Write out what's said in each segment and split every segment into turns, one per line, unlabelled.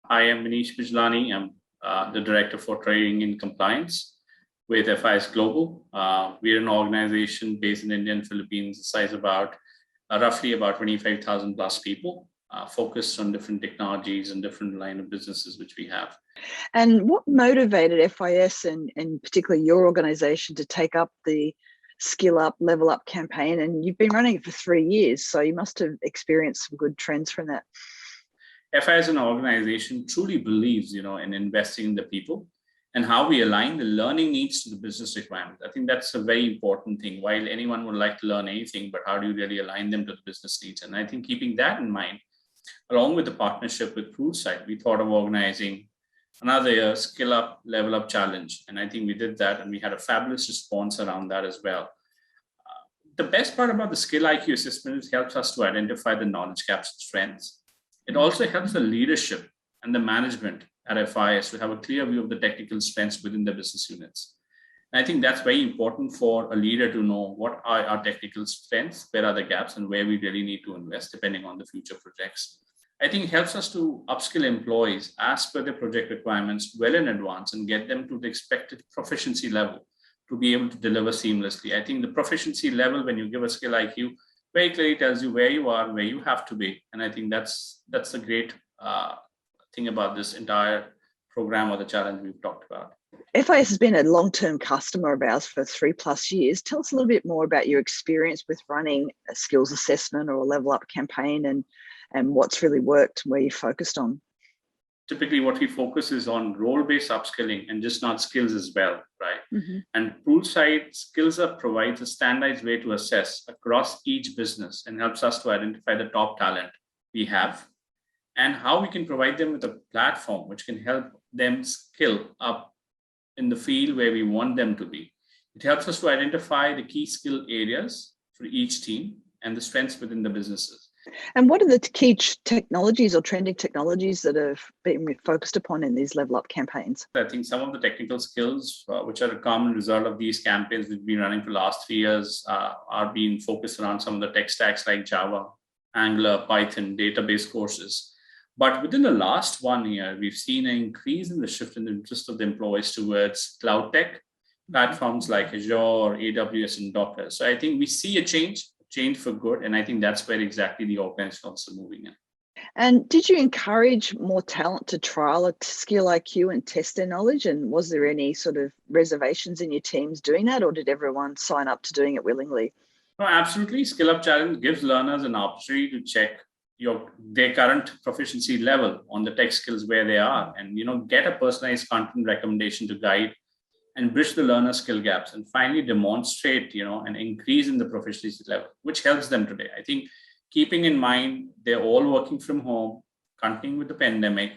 I am Manish Bijlani. I'm the Director for Trading and Compliance with FIS Global. We're an organization based in India and Philippines, the size about roughly about 25,000 plus people, focused on different technologies and different line of businesses which we have.
And what motivated FIS and particularly your organization to take up the Skill Up, Level Up campaign? And you've been running it for 3 years, so you must have experienced some good trends from that.
FIS as an organization truly believes, in investing in the people and how we align the learning needs to the business requirements. I think that's a very important thing. While anyone would like to learn anything, but how do you really align them to the business needs? And I think keeping that in mind, along with the partnership with Pluralsight, we thought of organizing another Skill Up, Level Up challenge. And I think we did that, and we had a fabulous response around that as well. The best part about the Skill IQ assessment is it helps us to identify the knowledge gaps and strengths. It also helps the leadership and the management at FIS to have a clear view of the technical strengths within the business units. And I think that's very important for a leader to know what are our technical strengths, where are the gaps, and where we really need to invest depending on the future projects. I think it helps us to upskill employees as per the project requirements well in advance and get them to the expected proficiency level to be able to deliver seamlessly. I think the proficiency level, when you give a Skill IQ, very clearly tells you where you are, where you have to be. And I think that's a great thing about this entire program or the challenge we've talked about.
FIS has been a long-term customer of ours for 3+ years. Tell us a little bit more about your experience with running a skills assessment or a level up campaign and what's really worked, where you focused on.
Typically what we focus is on role-based upskilling and just not skills as well, right? Mm-hmm. And Pluralsight Skillza provides a standardized way to assess across each business and helps us to identify the top talent we have and how we can provide them with a platform which can help them skill up in the field where we want them to be. It helps us to identify the key skill areas for each team and the strengths within the businesses.
And what are the key technologies or trending technologies that have been focused upon in these level up campaigns?
I think some of the technical skills, which are a common result of these campaigns we've been running for the last 3 years, are being focused around some of the tech stacks like Java, Angular, Python, database courses. But within the last 1 year, we've seen an increase in the shift in the interest of the employees towards cloud tech, platforms like Azure, AWS, and Docker. So I think we see a change for good. And I think that's where exactly the organization is also moving in.
And did you encourage more talent to trial a Skill IQ and test their knowledge? And was there any sort of reservations in your teams doing that, or did everyone sign up to doing it willingly?
No, absolutely. Skill Up Challenge gives learners an opportunity to check their current proficiency level on the tech skills where they are, and get a personalized content recommendation to guide and bridge the learner skill gaps, and finally demonstrate, an increase in the proficiency level, which helps them today. I think keeping in mind they're all working from home, continuing with the pandemic,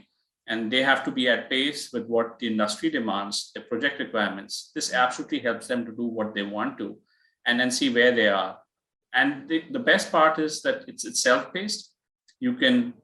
and they have to be at pace with what the industry demands, the project requirements. This absolutely helps them to do what they want to, and then see where they are. And the best part is that it's self-paced. You can,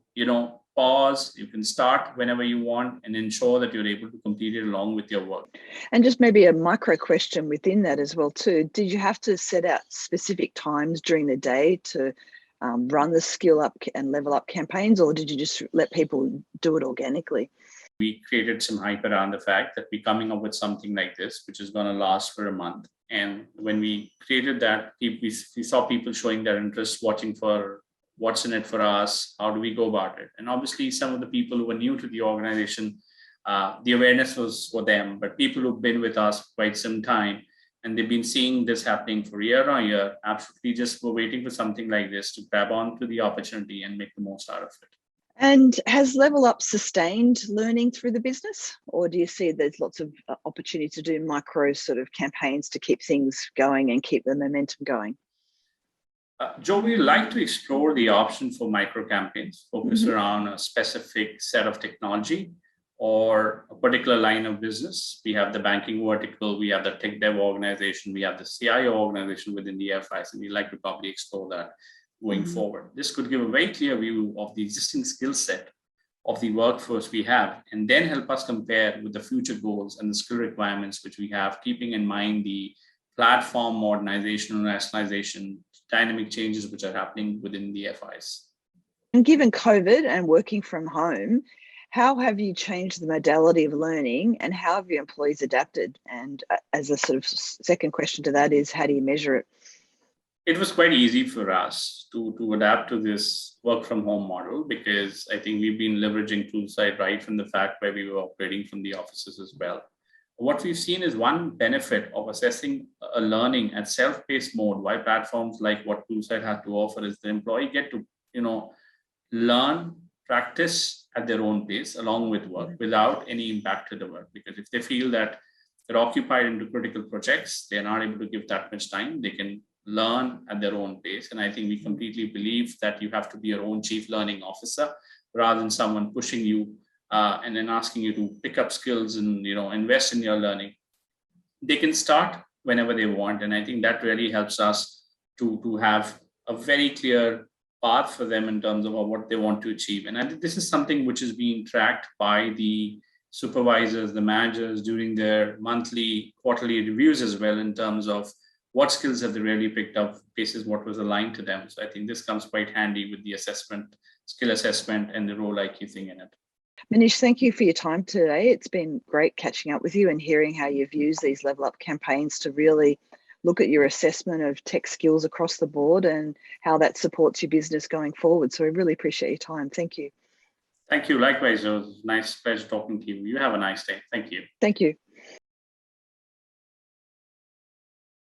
pause, you can start whenever you want and ensure that you're able to complete it along with your work.
And just maybe a micro question within that as well too. Did you have to set out specific times during the day to run the Skill Up and Level Up campaigns, or did you just let people do it organically?
We created some hype around the fact that we're coming up with something like this, which is going to last for a month. And when we created that, we saw people showing their interest, watching for what's in it for us, how do we go about it? And obviously some of the people who were new to the organization, the awareness was for them, but people who've been with us for quite some time, and they've been seeing this happening for year on year, absolutely just were waiting for something like this to grab onto the opportunity and make the most out of it.
And has Level Up sustained learning through the business, or do you see there's lots of opportunity to do micro sort of campaigns to keep things going and keep the momentum going?
Joe, we like to explore the option for micro campaigns focused around a specific set of technology or a particular line of business. We have the banking vertical, we have the tech dev organization, we have the CIO organization within the FIS, and we like to probably explore that going forward. This could give a very clear view of the existing skill set of the workforce we have, and then help us compare with the future goals and the skill requirements which we have, keeping in mind the platform modernization and rationalization dynamic changes which are happening within the FIs.
And given COVID and working from home, how have you changed the modality of learning and how have your employees adapted? And as a sort of second question to that is, how do you measure it?
It was quite easy for us to adapt to this work from home model, because I think we've been leveraging Pluralsight right from the fact where we were operating from the offices as well. What we've seen is one benefit of assessing a learning at self-paced mode, why platforms like what Pluralsight had to offer is the employee get to, learn, practice at their own pace along with work without any impact to the work. Because if they feel that they're occupied into critical projects, they're not able to give that much time, they can learn at their own pace. And I think we completely believe that you have to be your own chief learning officer rather than someone pushing you and then asking you to pick up skills and invest in your learning. They can start whenever they want. And I think that really helps us to have a very clear path for them in terms of what they want to achieve. And I think this is something which is being tracked by the supervisors, the managers during their monthly, quarterly reviews as well, in terms of what skills have they really picked up basis what was aligned to them. So I think this comes quite handy with the assessment, skill assessment, and the role IQ thing in it.
Manish, thank you for your time today. It's been great catching up with you and hearing how you've used these level up campaigns to really look at your assessment of tech skills across the board and how that supports your business going forward. So I really appreciate your time. Thank you.
Thank you. Likewise, it was a nice pleasure talking to you. You have a nice day. Thank you.
Thank you.